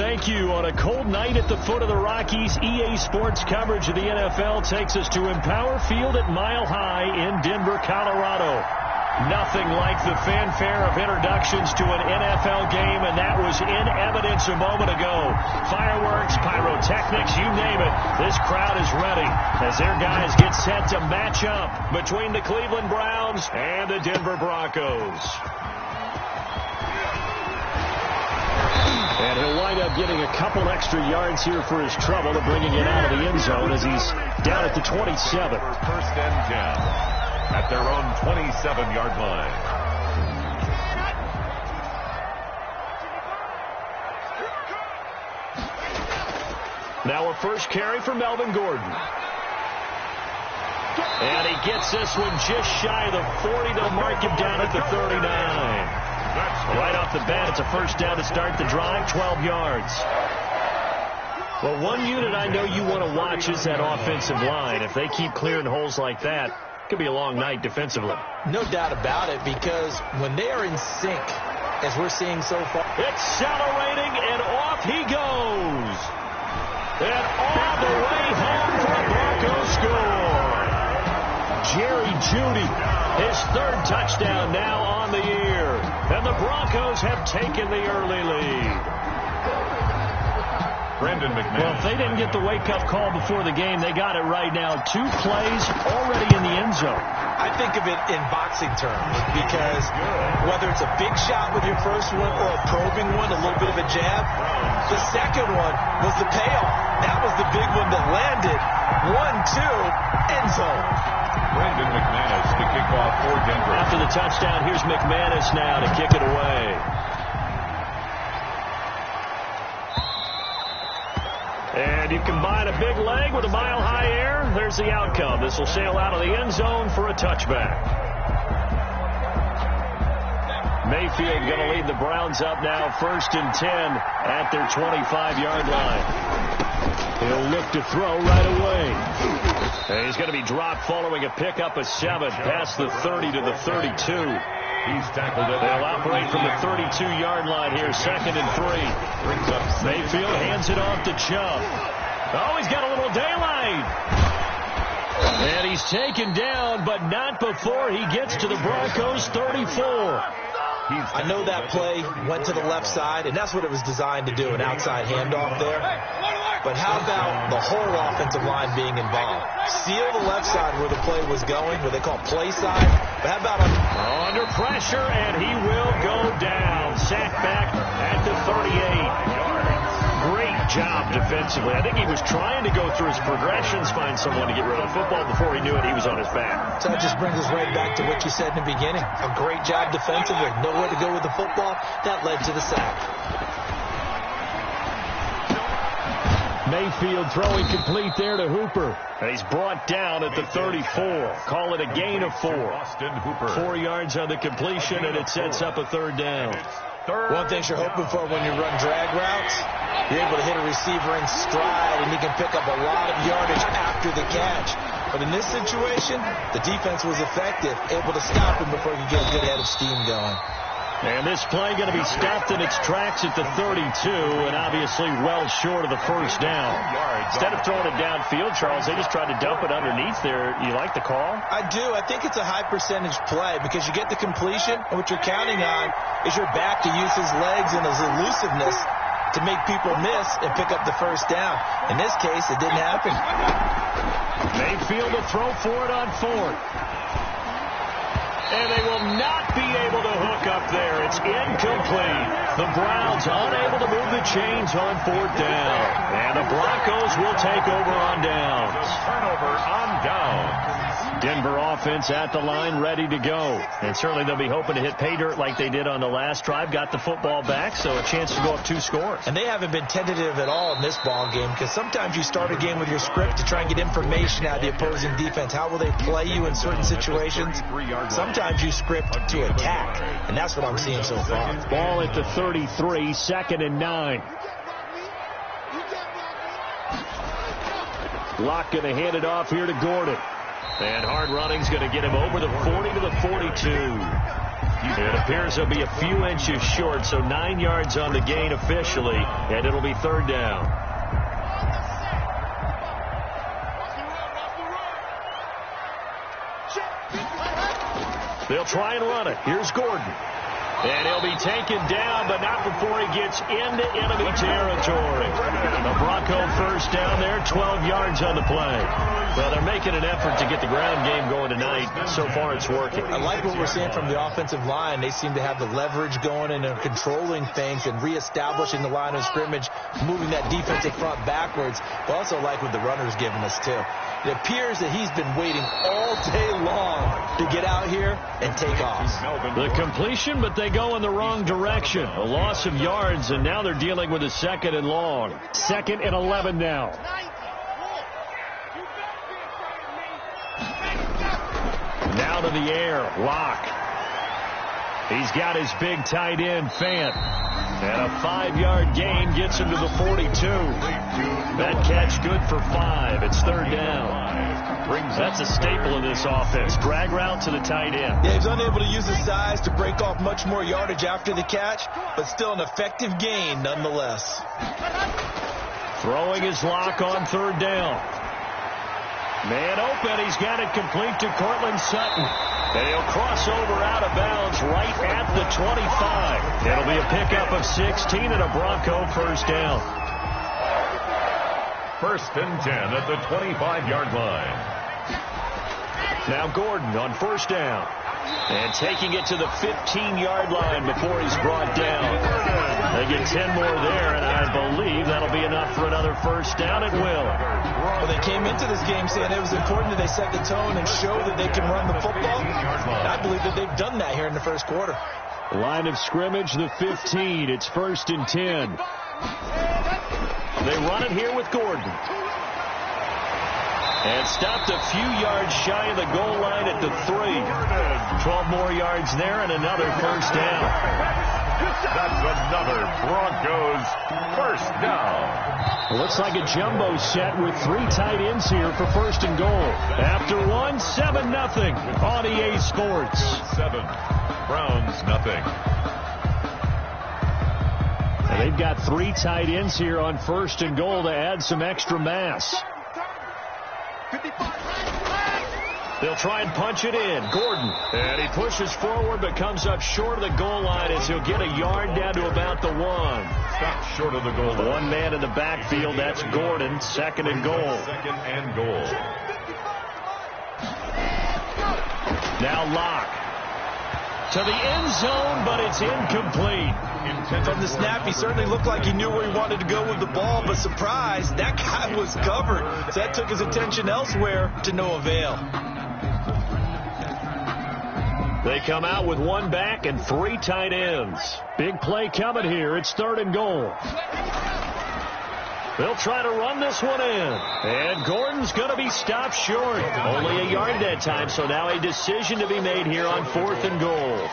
thank you. On a cold night at the foot of the Rockies, EA Sports coverage of the NFL takes us to Empower Field at Mile High in Denver, Colorado. Nothing like the fanfare of introductions to an NFL game, and that was in evidence a moment ago. Fireworks, pyrotechnics, you name it. This crowd is ready as their guys get set to match up between the Cleveland Browns and the Denver Broncos. And he'll wind up getting a couple extra yards here for his trouble of bringing it out of the end zone as he's down at the 27. First and 10 at their own 27-yard line. Now a first carry for Melvin Gordon. And he gets this one just shy of the 40. They'll mark him down at the 39. Right off the bat, it's a first down to start the drive, 12 yards. Well, one unit I know you want to watch is that offensive line. If they keep clearing holes like that, it could be a long night defensively. No doubt about it, because when they are in sync, as we're seeing so far. Accelerating, and off he goes. And all the way home for a Broncos score. Jerry Jeudy, his third touchdown now on the year. And the Broncos have taken the early lead. Brandon McMahon. Well, if they didn't get the wake-up call before the game, they got it right now. 2 plays already in the end zone. I think of it in boxing terms, because whether it's a big shot with your first one or a probing one, a little bit of a jab, the second one was the payoff. That was the big one that landed. 1-2, end zone. Brandon McManus to kick off for Denver. After the touchdown, here's McManus now to kick it away. And you combine a big leg with a mile-high air, there's the outcome. This will sail out of the end zone for a touchback. Mayfield going to lead the Browns up now, 1st and 10 at their 25-yard line. He'll look to throw right away. And he's going to be dropped following a pickup of 7 past the 30 to the 32. He's tackled it. They'll operate from the 32-yard line here, 2nd and 3. Mayfield hands it off to Chubb. Oh, he's got a little daylight. And he's taken down, but not before he gets to the Broncos' 34. I know that play went to the left side, and that's what it was designed to do, an outside handoff there. But how about the whole offensive line being involved? Seal the left side where the play was going, what they call play side. But how about under pressure, and he will go down. Sacked back at the 38. Great job defensively. I think he was trying to go through his progressions, find someone to get rid of the football. Before he knew it, he was on his back. So that just brings us right back to what you said in the beginning. A great job defensively. Nowhere to go with the football. That led to the sack. Mayfield throwing complete there to Hooper. And he's brought down at the 34. Call it a gain of 4. 4 yards on the completion, and it sets up a 3rd down. One thing you're hoping for when you run drag routes, you're able to hit a receiver in stride, and he can pick up a lot of yardage after the catch. But in this situation, the defense was effective, able to stop him before he could get a good head of steam going. And this play going to be stopped in its tracks at the 32, and obviously well short of the 1st down. Instead of throwing it downfield, Charles, they just tried to dump it underneath there. You like the call? I do. I think it's a high percentage play because you get the completion, and what you're counting on is your back to use his legs and his elusiveness to make people miss and pick up the 1st down. In this case, it didn't happen. Mayfield to throw for it on 4th. And they will not be able to hook up there. It's incomplete. The Browns unable to move the chains on 4th down. And the Broncos will take over on downs. Turnover on downs. Denver offense at the line, ready to go. And certainly they'll be hoping to hit pay dirt like they did on the last drive. Got the football back, so a chance to go up 2 scores. And they haven't been tentative at all in this ball game, because sometimes you start a game with your script to try and get information out of the opposing defense. How will they play you in certain situations? Sometimes you script to attack, and that's what I'm seeing so far. Ball at the 33, 2nd and 9. Locke going to hand it off here to Gordon. And hard running's going to get him over the 40 to the 42. It appears he'll be a few inches short, so 9 yards on the gain officially, and it'll be third down. They'll try and run it. Here's Gordon. And he'll be taken down, but not before he gets into enemy territory. A Bronco first down there, 12 yards on the play. Well, they're making an effort to get the ground game going tonight. So far, it's working. I like what we're seeing from the offensive line. They seem to have the leverage going and are controlling things and reestablishing the line of scrimmage, moving that defensive front backwards. But also like what the runner's giving us, too. It appears that he's been waiting all day long to get out here and take off. The completion, but they go in the wrong direction. A loss of yards, and now they're dealing with a 2nd and long. 2nd and 11 now. Now to the air, Locke. He's got his big tight end, Fant. And a 5-yard gain gets him to the 42. That catch good for 5. It's third down. That's a staple of this offense. Drag route to the tight end. Yeah, he's unable to use his size to break off much more yardage after the catch, but still an effective gain nonetheless. Throwing his Lock on third down. Man open. He's got it complete to Cortland Sutton. And he'll cross over out of bounds right at the 25. It'll be a pickup of 16 and a Bronco first down. 1st and 10 at the 25-yard line. Now Gordon on first down. And taking it to the 15-yard line before he's brought down. They get 10 more there, and I believe that'll be enough for another first down. It will. Well, they came into this game saying it was important that they set the tone and show that they can run the football. And I believe that they've done that here in the first quarter. Line of scrimmage, the 15. It's 1st and 10. They run it here with Gordon. And stopped a few yards shy of the goal line at the 3. 12 more yards there and another first down. That's another Broncos first down. Looks like a jumbo set with 3 tight ends here for 1st and goal. After 1, 7-0 on EA Sports. 7. Browns nothing. And they've got 3 tight ends here on 1st and goal to add some extra mass. They'll try and punch it in. Gordon. And he pushes forward but comes up short of the goal line as he'll get a yard down to about the 1. Stop short of the goal line. One man in the backfield. That's Gordon. 2nd and goal. 2nd and goal. Now Locke. To the end zone, but it's incomplete. From the snap, he certainly looked like he knew where he wanted to go with the ball, but surprise, that guy was covered. So that took his attention elsewhere to no avail. They come out with 1 back and 3 tight ends. Big play coming here. It's 3rd and goal. They'll try to run this one in. And Gordon's going to be stopped short. Only a yard that time, so now a decision to be made here on 4th and goal.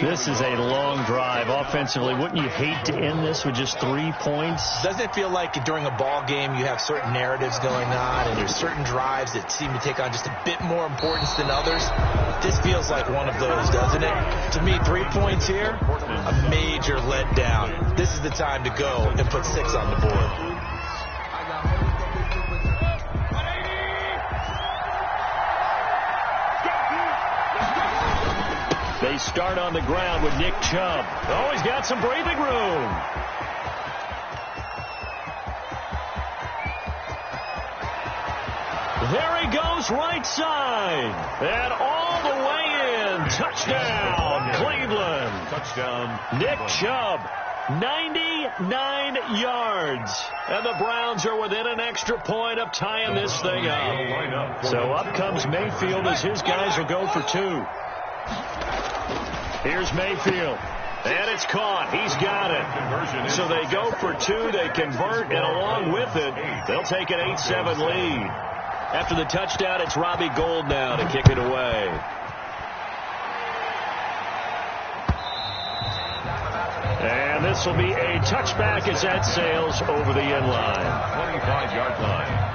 This is a long drive. Offensively, wouldn't you hate to end this with just 3 points? Doesn't it feel like during a ball game you have certain narratives going on and there's certain drives that seem to take on just a bit more importance than others? This feels like one of those, doesn't it? To me, 3 points here, a major letdown. This is the time to go and put 6 on the board. They start on the ground with Nick Chubb. Oh, he's got some breathing room. There he goes, right side. And all the way in. Touchdown, Cleveland. Touchdown. Nick Chubb, 99 yards. And the Browns are within an extra point of tying this thing up. So up comes Mayfield as his guys will go for 2. Here's Mayfield. And it's caught. He's got it. So they go for 2. They convert, and along with it, they'll take an 8-7 lead. After the touchdown, it's Robbie Gould now to kick it away. And this will be a touchback as that sails over the end line. 25-yard line.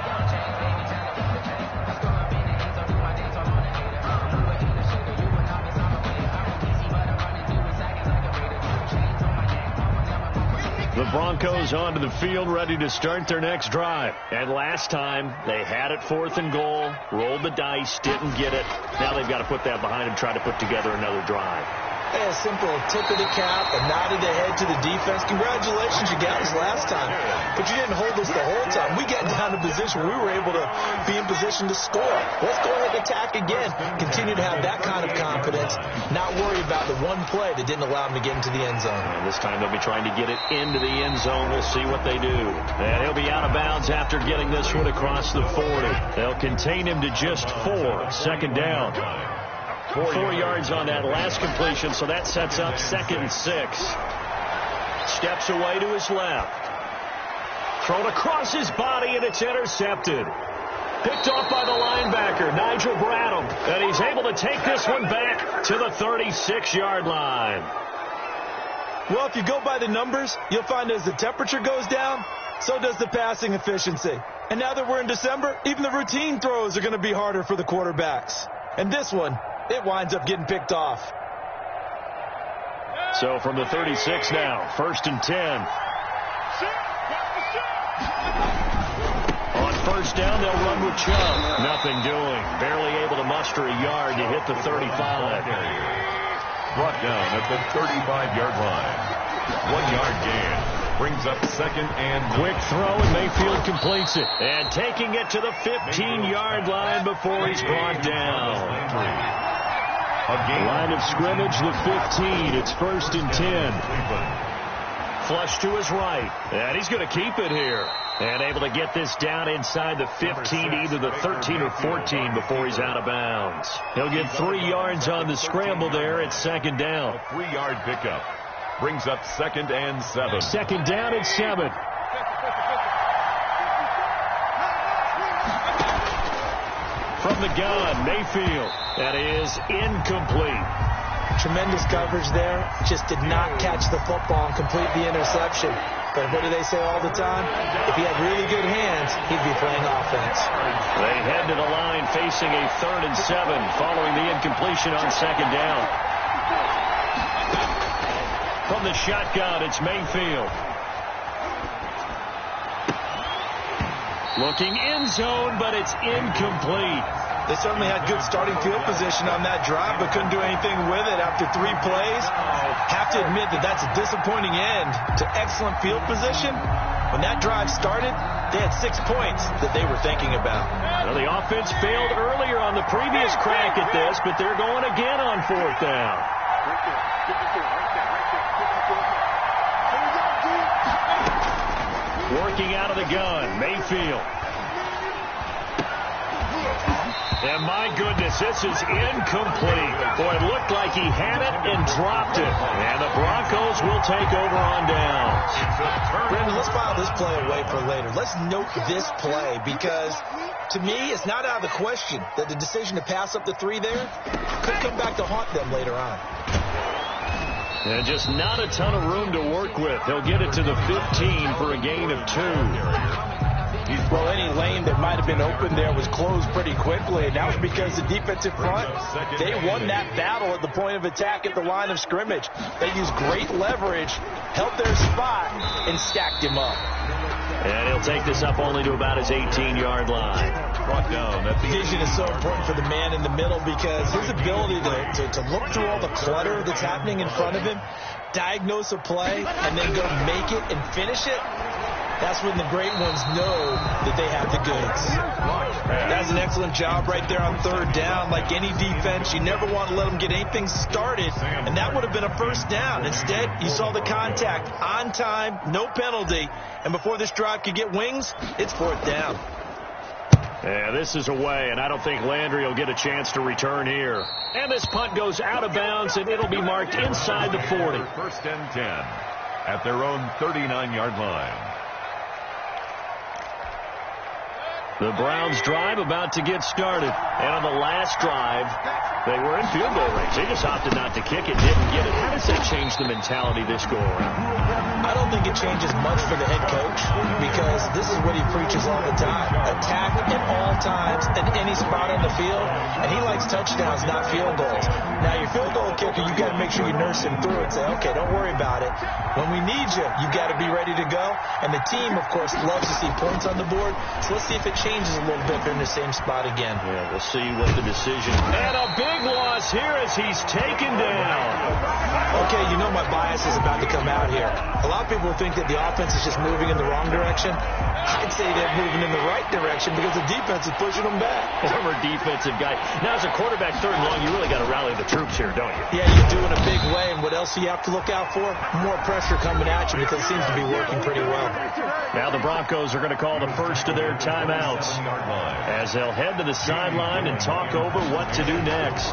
Broncos onto the field, ready to start their next drive. And last time, they had it 4th and goal, rolled the dice, didn't get it. Now they've got to put that behind and try to put together another drive. A simple tip of the cap, a nod of the head to the defense. Congratulations, you got us last time. But you didn't hold us the whole time. We got down to position where we were able to be in position to score. Let's go ahead and attack again. Continue to have that kind of confidence. Not worry about the one play that didn't allow them to get into the end zone. And this time they'll be trying to get it into the end zone. We'll see what they do. And he'll be out of bounds after getting this one across the 40. They'll contain him to just 4. Second down. 4 yards on that last completion, so that sets up 2nd and 6. Steps away to his left. Thrown across his body, and it's intercepted. Picked off by the linebacker, Nigel Bradham. And he's able to take this one back to the 36-yard line. Well, if you go by the numbers, you'll find as the temperature goes down, so does the passing efficiency. And now that we're in December, even the routine throws are going to be harder for the quarterbacks. And this one, it winds up getting picked off. So from the 36 now, 1st and 10. On 1st down, they'll run with Chubb. Nothing doing. Barely able to muster a yard to hit the 35. Brought down at the 35-yard line. 1-yard gain. Brings up 2nd and quick throw, and Mayfield completes it. And taking it to the 15-yard line before he's brought down. Line of scrimmage, the 15. It's 1st and 10. Flush to his right. And he's going to keep it here. And able to get this down inside the 15, either the 13 or 14 before he's out of bounds. He'll get 3 yards on the scramble there at 2nd down. A 3-yard pickup. Brings up 2nd and 7. 2nd down and 7. From the gun, Mayfield. That is incomplete. Tremendous coverage there. Just did not catch the football and complete the interception. But what do they say all the time? If he had really good hands, he'd be playing offense. They head to the line facing a 3rd and 7 following the incompletion on 2nd down. From the shotgun, it's Mayfield. Looking end zone, but it's incomplete. They certainly had good starting field position on that drive, but couldn't do anything with it after 3 plays. Have to admit that that's a disappointing end to excellent field position. When that drive started, they had 6 points that they were thinking about. Well, the offense failed earlier on the previous crack at this, but they're going again on 4th down. Working out of the gun, Mayfield. And my goodness, this is incomplete. Boy, it looked like he had it and dropped it. And the Broncos will take over on downs. Brandon, let's file this play away for later. Let's note this play because, to me, it's not out of the question that the decision to pass up the 3 there could come back to haunt them later on. And just not a ton of room to work with. He'll get it to the 15 for a gain of 2. Well, any lane that might have been open there was closed pretty quickly, and that was because the defensive front, they won that battle at the point of attack at the line of scrimmage. They used great leverage, held their spot, and stacked him up. And he'll take this up only to about his 18-yard line. Brought down. That vision is so important for the man in the middle because his ability to look through all the clutter that's happening in front of him, diagnose a play, and then go make it and finish it, that's when the great ones know that they have the goods. That's an excellent job right there on 3rd down. Like any defense, you never want to let them get anything started, and that would have been a 1st down. Instead, you saw the contact on time, no penalty, and before this drive could get wings, it's 4th down. Yeah, this is away, and I don't think Landry will get a chance to return here. And this punt goes out of bounds, and it'll be marked inside the 40. 1st and 10 at their own 39-yard line. The Browns drive about to get started. And on the last drive, They were in field goal range. They just opted not to kick it, didn't get it. How does that change the mentality this go around? I don't think it changes much for the head coach because this is what he preaches all the time. Attack at all times at any spot on the field, and he likes touchdowns, not field goals. Now, your field goal kicker, you got to make sure you nurse him through and say, okay, don't worry about it. When we need you, you got to be ready to go. And the team, of course, loves to see points on the board. So let's see if it changes a little bit if they're in the same spot again. Yeah, we'll see what the decision. And a big loss here as he's taken down. Okay, you know my bias is about to come out here. A lot of people think that the offense is just moving in the wrong direction. I'd say they're moving in the right direction because the defense is pushing them back. Former defensive guy. Now, as a quarterback, third and long, you really got to rally the troops here, don't you? Yeah, you do in a big way. And what else do you have to look out for? More pressure coming at you because it seems to be working pretty well. Now the Broncos are going to call the first of their timeouts as they'll head to the sideline and talk over what to do next.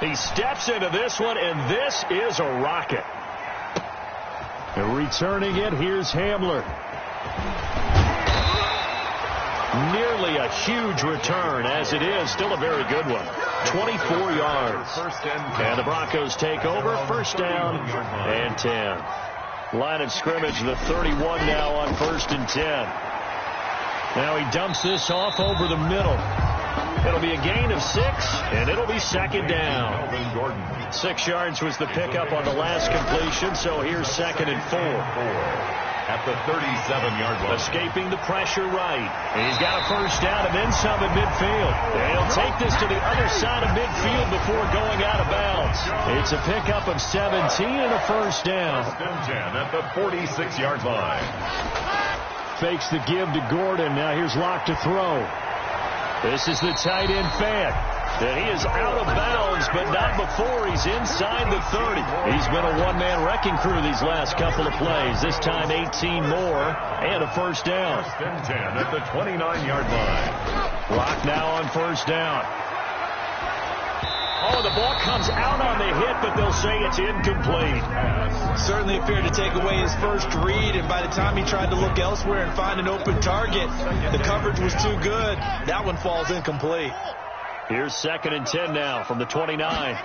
He steps into this one, and this is a rocket. Returning it, here's Hamler. Nearly a huge return, as it is. Still a very good one. 24 yards. And the Broncos take over. First down and 10. Line of scrimmage, the 31 now on 1st and 10. Now he dumps this off over the middle. It'll be a gain of 6, and it'll be 2nd down. 6 yards was the pickup on the last completion, so here's 2nd and 4. At the 37-yard line. Escaping the pressure right. And he's got a first down and then some at midfield. And he'll take this to the other side of midfield before going out of bounds. It's a pickup of 17 and a first down. 10 at the 46-yard line. Fakes the give to Gordon. Now here's Locke to throw. This is the tight end Fant. And he is out of bounds, but not before he's inside the 30. He's been a one-man wrecking crew these last couple of plays. This time 18 more and a first down. 1st and 10 at the 29-yard line. Locke now on first down. Oh, the ball comes out on the hit, but they'll say it's incomplete. Certainly appeared to take away his first read, and by the time he tried to look elsewhere and find an open target, the coverage was too good. That one falls incomplete. Here's 2nd and 10 now from the 29.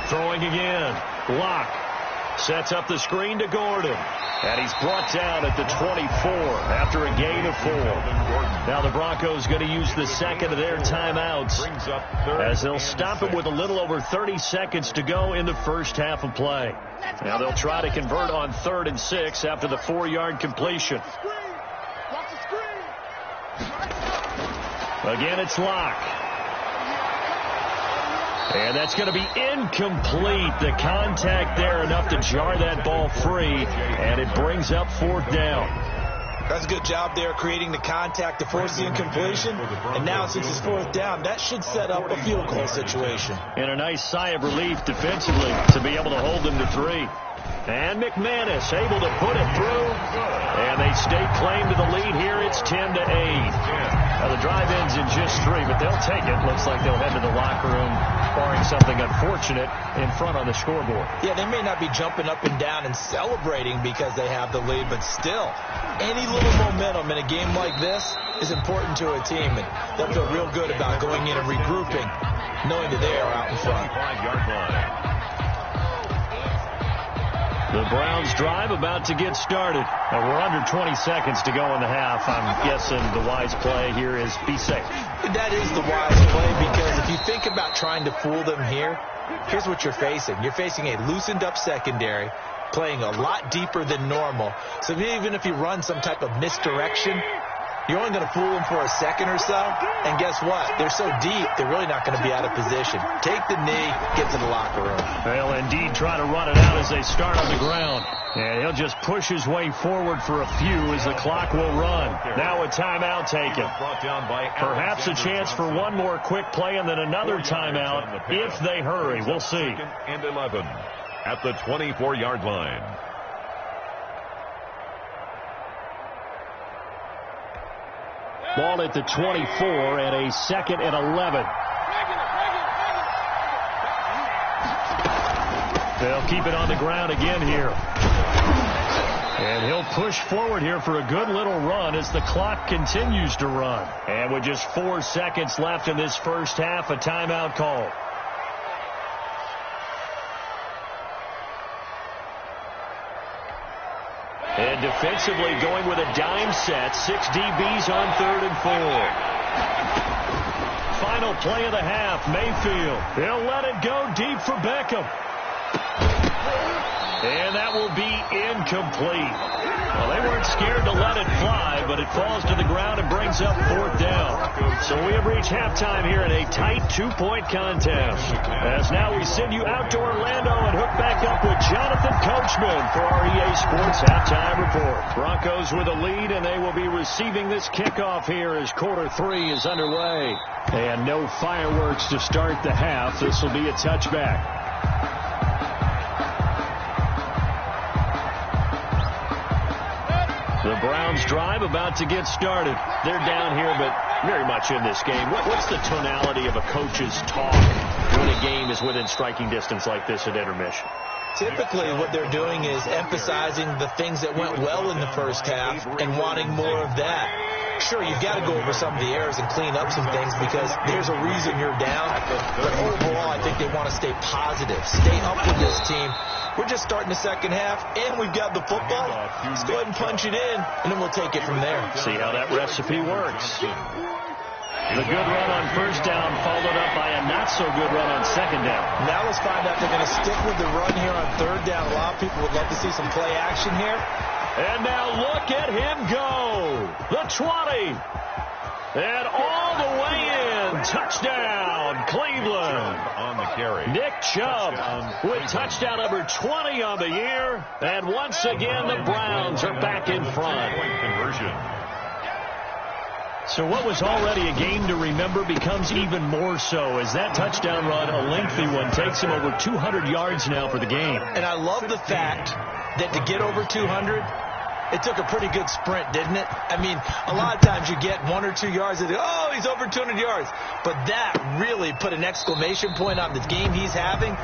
Throwing again. Locke sets up the screen to Gordon. And he's brought down at the 24 after a gain of 4. Now the Broncos going to use the second of their timeouts as they'll stop it with a little over 30 seconds to go in the first half of play. Now they'll try to convert on 3rd and 6 after the 4-yard completion. Again, it's Locke. And that's going to be incomplete. The contact there enough to jar that ball free, and it brings up 4th down. That's a good job there creating the contact to force the incompletion. And now since it's 4th down, that should set up a field goal situation. And a nice sigh of relief defensively to be able to hold them to 3. And McManus able to put it through. And they stake claim to the lead here. It's 10-8. Now the drive ends in just 3, but they'll take it. Looks like they'll head to the locker room, barring something unfortunate in front on the scoreboard. Yeah, they may not be jumping up and down and celebrating because they have the lead, but still, any little momentum in a game like this is important to a team, and they'll feel real good about going in and regrouping, knowing that they are out in front. 5-yard line. The Browns drive about to get started. And we're under 20 seconds to go in the half. I'm guessing the wise play here is be safe. That is the wise play because if you think about trying to fool them here, here's what you're facing. You're facing a loosened up secondary, playing a lot deeper than normal. So even if you run some type of misdirection, you're only going to fool them for a second or so. And guess what? They're so deep, they're really not going to be out of position. Take the knee, get to the locker room. They'll indeed try to run it out as they start on the ground. And he'll just push his way forward for a few as the clock will run. Now a timeout taken. Perhaps a chance for one more quick play and then another timeout if they hurry. We'll see. 2nd and 11 at the 24-yard line. Ball at the 24 and a 2nd and 11. They'll keep it on the ground again here. And he'll push forward here for a good little run as the clock continues to run. And with just 4 seconds left in this first half, a timeout call. And defensively going with a dime set. 6 DBs on 3rd and 4. Final play of the half. Mayfield. He'll let it go deep for Beckham. And that will be incomplete. Well, they weren't scared to let it fly, but it falls to the ground and brings up 4th down. So we have reached halftime here in a tight 2-point contest. As now we send you out to Orlando and hook back up with Jonathan Coachman for our EA Sports Halftime Report. Broncos with a lead, and they will be receiving this kickoff here as quarter 3 is underway. And no fireworks to start the half. This will be a touchback. The Browns drive about to get started. They're down here, but very much in this game. What's the tonality of a coach's talk when a game is within striking distance like this at intermission? Typically, what they're doing is emphasizing the things that went well in the first half and wanting more of that. Sure, you've got to go over some of the errors and clean up some things because there's a reason you're down. But overall, I think they want to stay positive, stay up with this team. We're just starting the second half, and we've got the football. Let's go ahead and punch it in, and then we'll take it from there. See how that recipe works. The good run on first down followed up by a not-so-good run on second down. Now let's find out if they're going to stick with the run here on third down. A lot of people would love to see some play action here. And now look at him go. The 20. And all the way in. Touchdown, Cleveland. On the carry. Nick Chubb with touchdown number 20 on the year. And once again, the Browns are back in front. Conversion. So what was already a game to remember becomes even more so as that touchdown run, a lengthy one, takes him over 200 yards now for the game. And I love the fact that to get over 200, it took a pretty good sprint, didn't it? I mean, a lot of times you get 1 or 2 yards and oh, he's over 200 yards. But that really put an exclamation point on the game he's having.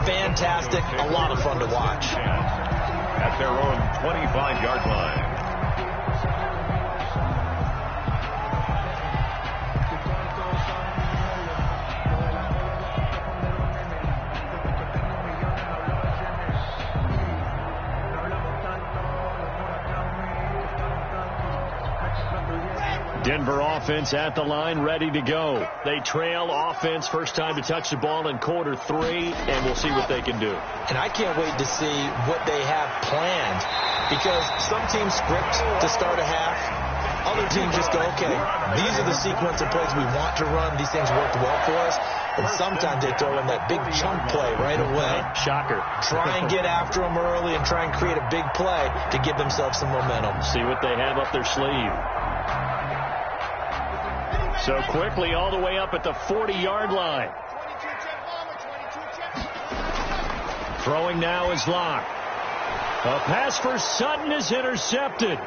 Fantastic. A lot of fun to watch. At their own 25-yard line. Denver offense at the line, ready to go. They trail offense, first time to touch the ball in quarter 3, and we'll see what they can do. And I can't wait to see what they have planned because some teams script to start a half. Other teams just go, okay, these are the sequence of plays we want to run. These things worked well for us. And sometimes they throw in that big chunk play right away. Shocker. Try and get after them early and try and create a big play to give themselves some momentum. See what they have up their sleeve. So quickly all the way up at the 40-yard line. Throwing now is Locke. A pass for Sutton is intercepted.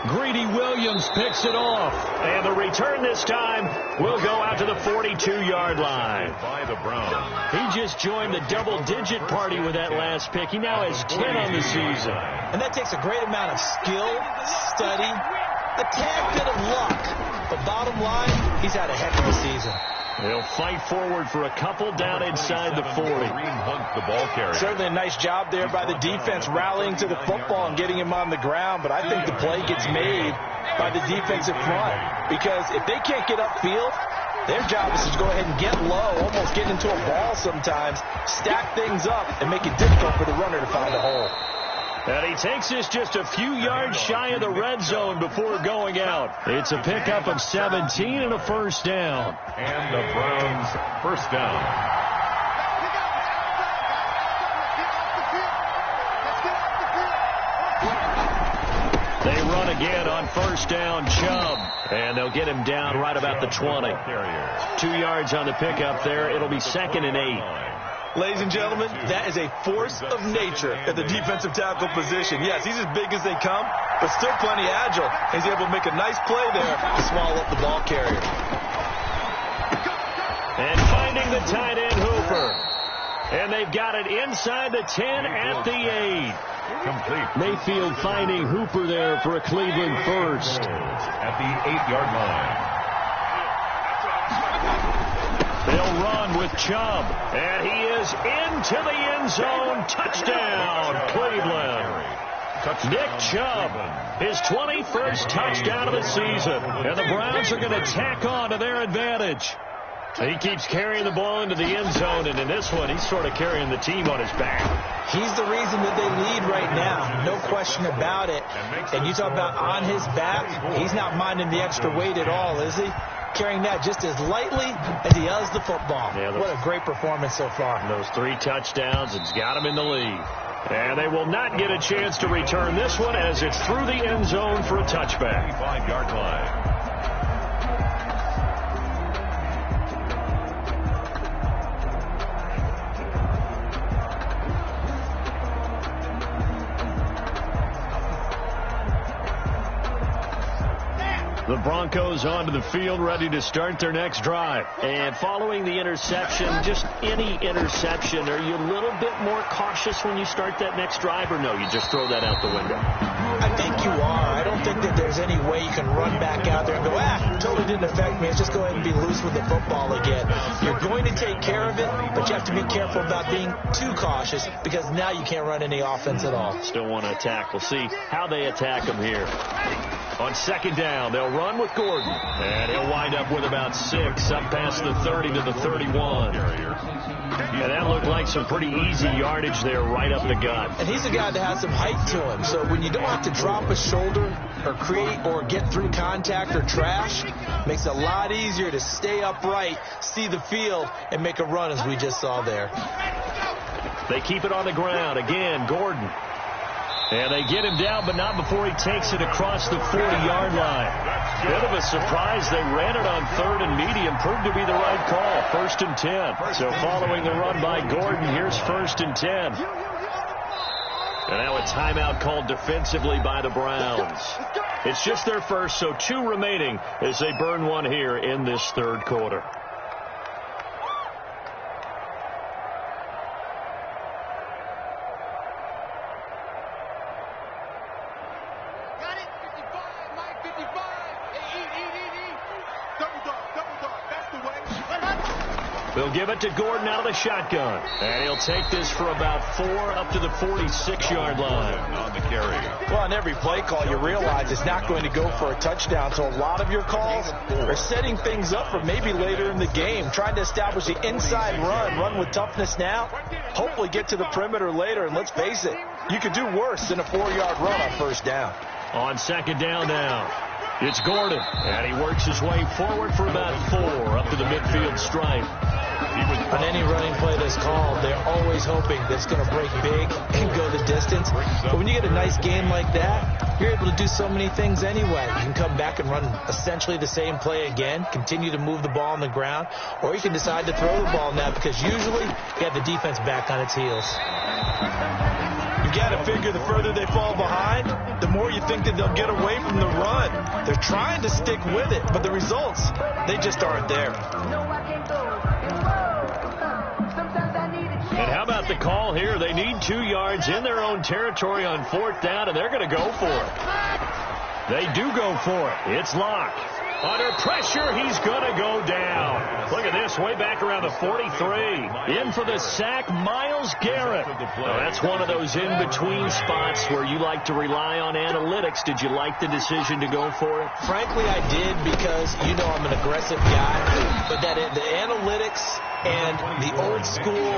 Greedy Williams picks it off. And the return this time will go out to the 42-yard line. By the Browns. He just joined the double-digit party with that last pick. He now has 10 on the season. And that takes a great amount of skill, study, a tad bit of luck. But bottom line, he's had a heck of a season. They'll fight forward for a couple down inside the 40. The ball carrier. Certainly a nice job there by the defense rallying to the football and getting him on the ground. But I think the play gets made by the defensive front. Because if they can't get upfield, their job is to go ahead and get low, almost get into a ball sometimes, stack things up, and make it difficult for the runner to find a hole. And he takes this just a few yards shy of the red zone before going out. It's a pickup of 17 and a first down. And the Browns first down. They run again on first down, Chubb. And they'll get him down right about the 20. 2 yards on the pickup there. It'll be 2nd and 8. Ladies and gentlemen, that is a force of nature at the defensive tackle position. Yes, he's as big as they come, but still plenty agile. He's able to make a nice play there to swallow up the ball carrier. And finding the tight end, Hooper. And they've got it inside the 10 at the 8. Complete. Mayfield finding Hooper there for a Cleveland first. At the 8-yard line. They'll run with Chubb. And he is into the end zone. Touchdown, Cleveland. Nick Chubb, his 21st touchdown of the season. And the Browns are going to tack on to their advantage. He keeps carrying the ball into the end zone, and in this one, he's sort of carrying the team on his back. He's the reason that they lead right now. No question about it. And you talk about on his back, he's not minding the extra weight at all, is he? Carrying that just as lightly as he does the football. Yeah, what a great performance so far. Those 3 touchdowns, it's got him in the lead. And they will not get a chance to return this one as it's through the end zone for a touchback. 5-yard line. The Broncos onto the field, ready to start their next drive. And following the interception, just any interception, are you a little bit more cautious when you start that next drive, or no, you just throw that out the window? I think you are. I don't think that there's any way you can run back out there and go, totally didn't affect me. Let's just go ahead and be loose with the football again. You're going to take care of it, but you have to be careful about being too cautious because now you can't run any offense at all. Still want to attack. We'll see how they attack them here. On second down, they'll run with Gordon. And he'll wind up with about 6, up past the 30 to the 31. And that looked like some pretty easy yardage there right up the gut. And he's a guy that has some height to him. So when you don't have to drop a shoulder or create or get through contact or trash, makes it a lot easier to stay upright, see the field, and make a run as we just saw there. They keep it on the ground. Again, Gordon. And they get him down, but not before he takes it across the 40-yard line. Bit of a surprise. They ran it on 3rd and medium. Proved to be the right call. 1st and 10. So following the run by Gordon, here's 1st and 10. And now a timeout called defensively by the Browns. It's just their first, so 2 remaining as they burn one here in this 3rd quarter. They'll give it to Gordon out of the shotgun. And he'll take this for about 4 up to the 46-yard line. On the carry. Well, on every play call, you realize it's not going to go for a touchdown. So a lot of your calls are setting things up for maybe later in the game, trying to establish the inside run with toughness now, hopefully get to the perimeter later. And let's face it, you could do worse than a 4-yard run on 1st down. On 2nd down now, it's Gordon. And he works his way forward for about 4 up to the midfield stripe. On any running play that's called, they're always hoping that it's going to break big and go the distance. But when you get a nice game like that, you're able to do so many things anyway. You can come back and run essentially the same play again, continue to move the ball on the ground, or you can decide to throw the ball now because usually you have the defense back on its heels. You got to figure the further they fall behind, the more you think that they'll get away from the run. They're trying to stick with it, but the results, they just aren't there. And how about the call here? They need 2 yards in their own territory on 4th down, and they're going to go for it. They do go for it. It's Locke. Under pressure, he's going to go down. Look at this, way back around the 43. In for the sack, Myles Garrett. Well, that's one of those in-between spots where you like to rely on analytics. Did you like the decision to go for it? Frankly, I did because, you know, I'm an aggressive guy. But that the analytics and the old school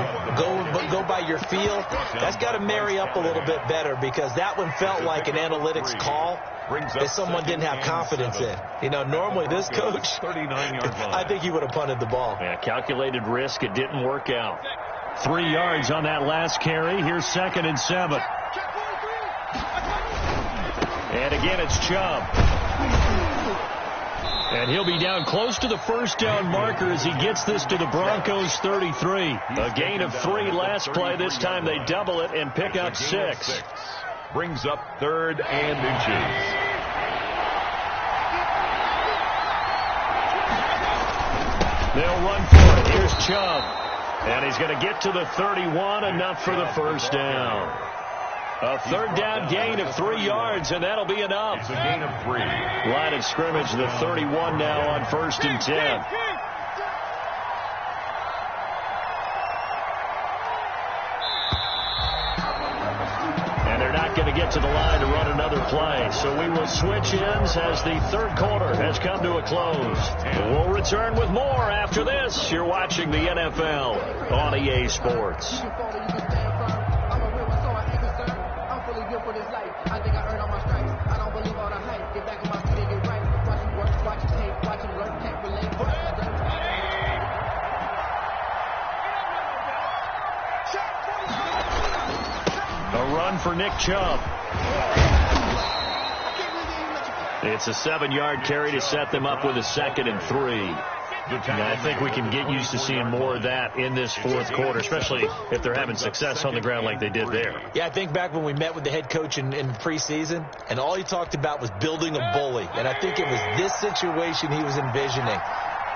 go by your feel, that's got to marry up a little bit better because that one felt like an analytics call that someone didn't have confidence in. You know, normally this coach, I think he would have punted the ball. Yeah, calculated risk. It didn't work out. 3 yards on that last carry. Here's 2nd and 7. And again, it's Chubb. And he'll be down close to the 1st down marker as he gets this to the Broncos 33. A gain of 3 last play. This time they double it and pick up 6. Brings up 3rd and inches. They'll run for it. Here's Chubb. And he's going to get to the 31, enough for the first down. A third down gain of 3 yards, and that'll be enough. It's a gain of 3. Line of scrimmage, the 31 now on 1st and 10. And they're not going to get to the line to run another play. So we will switch ends as the third quarter has come to a close. We'll return with more after this. You're watching the NFL on EA Sports. A run for Nick Chubb. It's a 7-yard carry to set them up with a 2nd and 3. And I think we can get used to seeing more of that in this fourth quarter, especially if they're having success on the ground like they did there. Yeah, I think back when we met with the head coach in preseason, and all he talked about was building a bully. And I think it was this situation he was envisioning.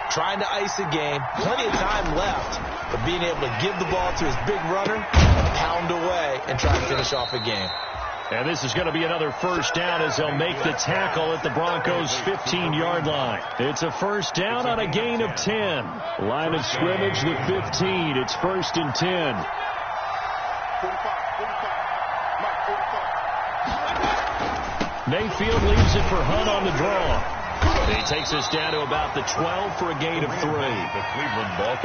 Trying to ice a game, plenty of time left, but being able to give the ball to his big runner, pound away, and try to finish off a game. And this is going to be another first down as they'll make the tackle at the Broncos' 15-yard line. It's a first down on a gain of 10. Line of scrimmage, the 15. It's 1st and 10. Mayfield leaves it for Hunt on the draw. He takes us down to about the 12 for a gain of 3.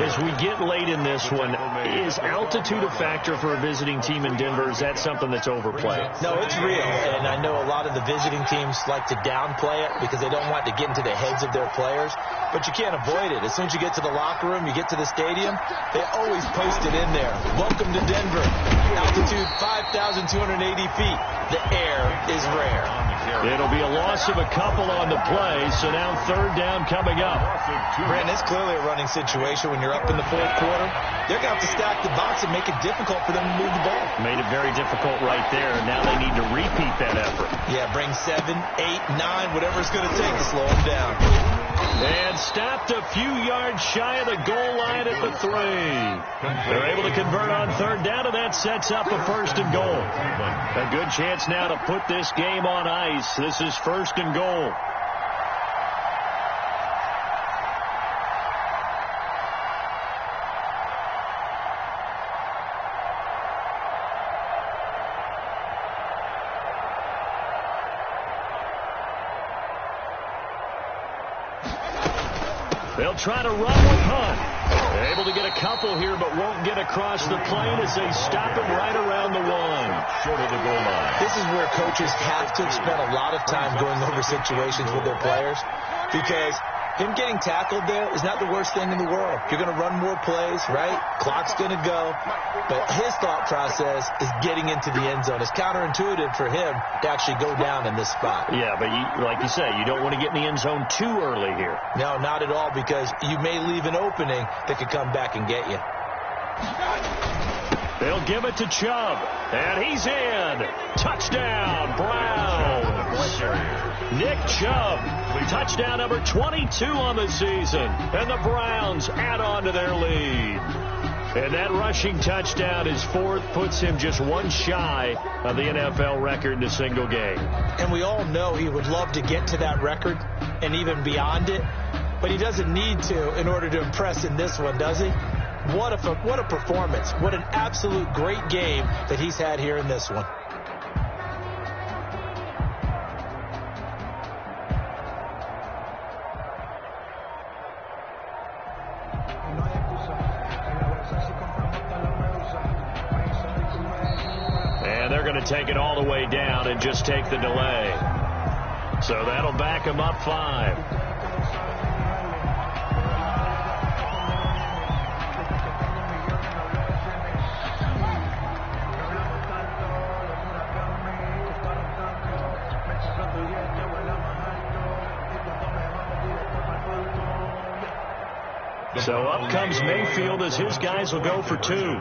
As we get late in this one, is altitude a factor for a visiting team in Denver? Is that something that's overplayed? No, it's real, and I know a lot of the visiting teams like to downplay it because they don't want to get into the heads of their players, but you can't avoid it. As soon as you get to the locker room, you get to the stadium, they always post it in there. Welcome to Denver. Altitude 5,280 feet. The air is rare. It'll be a loss of a couple on the play, so now third down coming up. Brandon, it's clearly a running situation when you're up in the fourth quarter. They're going to have to stack the box and make it difficult for them to move the ball. Made it very difficult right there, and now they need to repeat that effort. Yeah, bring 7, 8, 9, whatever it's going to take to slow them down. And stopped a few yards shy of the goal line at the 3. They're able to convert on third down, and that sets up a 1st and goal. A good chance now to put this game on ice. This is 1st and goal. They'll try to run with Hunt. They're able to get a couple here, but won't get across the plane as they stop him right around the 1. Short of the goal line. This is where coaches have to spend a lot of time going over situations with their players, because him getting tackled there is not the worst thing in the world. You're going to run more plays, right? Clock's going to go. But his thought process is getting into the end zone. It's counterintuitive for him to actually go down in this spot. Yeah, but like you say, you don't want to get in the end zone too early here. No, not at all, because you may leave an opening that could come back and get you. They'll give it to Chubb, and he's in. Touchdown, Browns. Nick Chubb, touchdown number 22 on the season, and the Browns add on to their lead. And that rushing touchdown, his 4th, puts him just 1 shy of the NFL record in a single game. And we all know he would love to get to that record and even beyond it, but he doesn't need to in order to impress in this one, does he? What a performance. What an absolute great game that he's had here in this one. And they're going to take it all the way down and just take the delay. So that'll back them up 5. So up comes Mayfield as his guys will go for 2.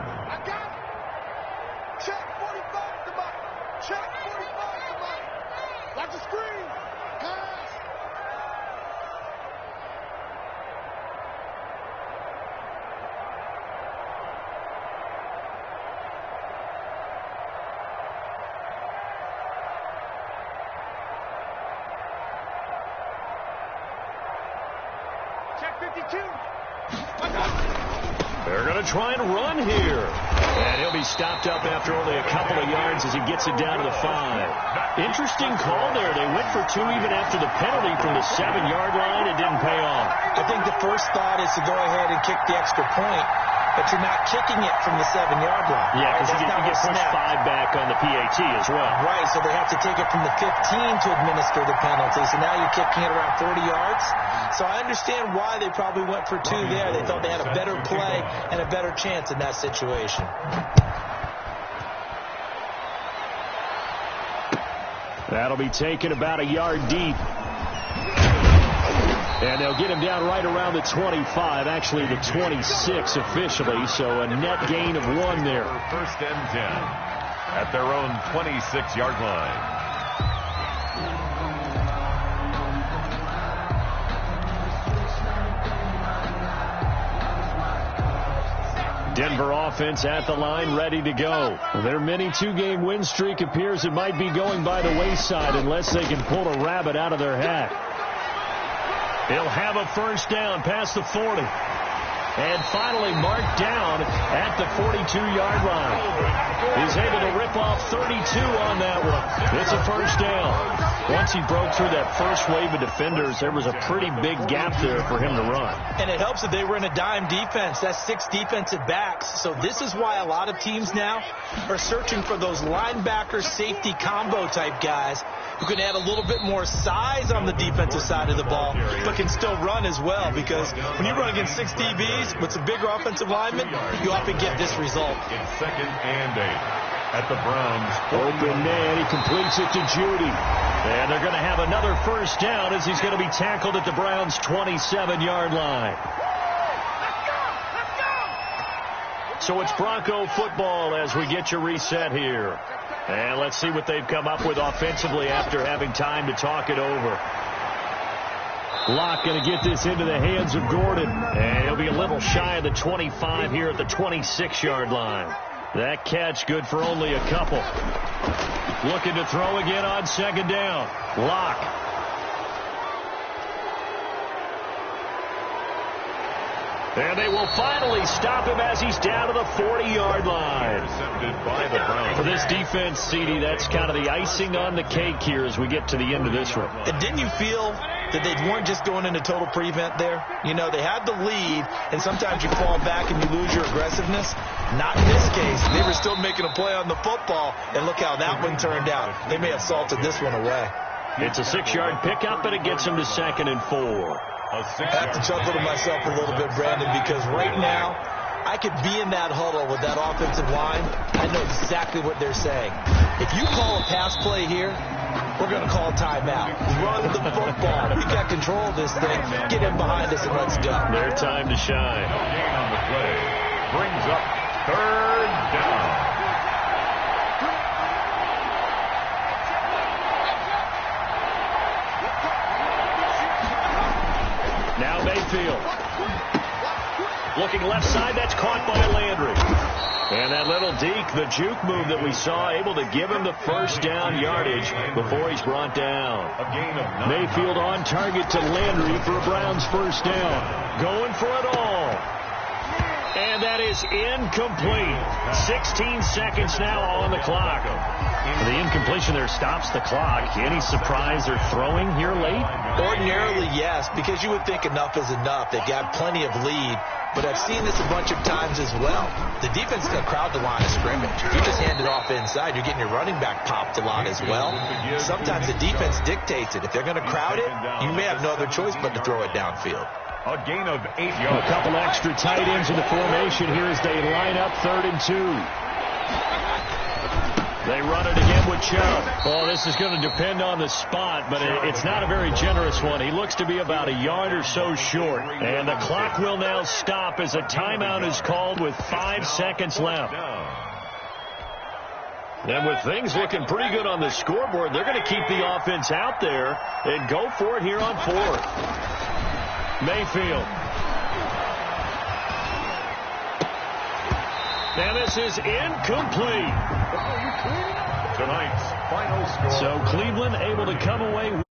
They're going to try and run here. And he'll be stopped up after only a couple of yards as he gets it down to the 5. Interesting call there. They went for 2 even after the penalty from the 7-yard line. It didn't pay off. I think the first thought is to go ahead and kick the extra point, but you're not kicking it from the 7-yard line. Yeah, because you get pushed 5 back on the PAT as well. Right, so they have to take it from the 15 to administer the penalty. So now you're kicking it around 40 yards. So I understand why they probably went for 2 there. They thought they had a better play and a better chance in that situation. That'll be taken about a yard deep. And they'll get him down right around the 25, actually the 26 officially, so a net gain of 1 there. First and 10 at their own 26-yard line. Denver offense at the line, ready to go. Their mini 2-game win streak appears it might be going by the wayside unless they can pull a rabbit out of their hat. They'll have a first down past the 40. And finally marked down at the 42-yard line. He's able to rip off 32 on that one. It's a first down. Once he broke through that first wave of defenders, there was a pretty big gap there for him to run. And it helps that they were in a dime defense. That's 6 defensive backs. So this is why a lot of teams now are searching for those linebacker safety combo type guys who can add a little bit more size on the defensive side of the ball, but can still run as well, because when you run against 6 DBs with some bigger offensive linemen, you often get this result. It's 2nd and 8 at the Browns. Open man, he completes it to Judy. And they're going to have another first down as he's going to be tackled at the Browns' 27-yard line. So it's Bronco football as we get you reset here. And let's see what they've come up with offensively after having time to talk it over. Locke going to get this into the hands of Gordon. And he'll be a little shy of the 25 here at the 26-yard line. That catch good for only a couple. Looking to throw again on 2nd down. Locke. And they will finally stop him as he's down to the 40-yard line. Intercepted by the Browns. For this defense, CD, that's kind of the icing on the cake here as we get to the end of this one. And didn't you feel that they weren't just going into total prevent there? You know, they had the lead, and sometimes you fall back and you lose your aggressiveness. Not in this case. They were still making a play on the football, and look how that one turned out. They may have salted this one away. It's a 6-yard pickup, and it gets them to 2nd and 4. I have to chuckle to myself a little bit, Brandon, because right now I could be in that huddle with that offensive line. I know exactly what they're saying. If you call a pass play here, we're going to call timeout. Run the football. You got control of this thing. Get in behind us and let's go. Their time to shine. No gain on the play. Brings up 3rd down. Now Mayfield. Looking left side, that's caught by Landry. And that little deke, the juke move that we saw, able to give him the first down yardage before he's brought down. A gain of 9. Mayfield on target to Landry for a Browns first down. Going for it all. And that is incomplete. 16 seconds now on the clock. The incompletion there stops the clock. Any surprise they're throwing here late? Ordinarily, yes, because you would think enough is enough. They've got plenty of lead. But I've seen this a bunch of times as well. The defense is going to crowd the line of scrimmage. If you just hand it off inside, you're getting your running back popped a lot as well. Sometimes the defense dictates it. If they're going to crowd it, you may have no other choice but to throw it downfield. A gain of 8 yards. A couple extra tight ends in the formation here as they line up 3rd and 2. They run it again with Chubb. Oh, this is going to depend on the spot, but it's not a very generous one. He looks to be about a yard or so short. And the clock will now stop as a timeout is called with 5 seconds left. And with things looking pretty good on the scoreboard, they're going to keep the offense out there and go for it here on 4th. Mayfield. Now this is incomplete. Tonight's final score. So Cleveland able to come away with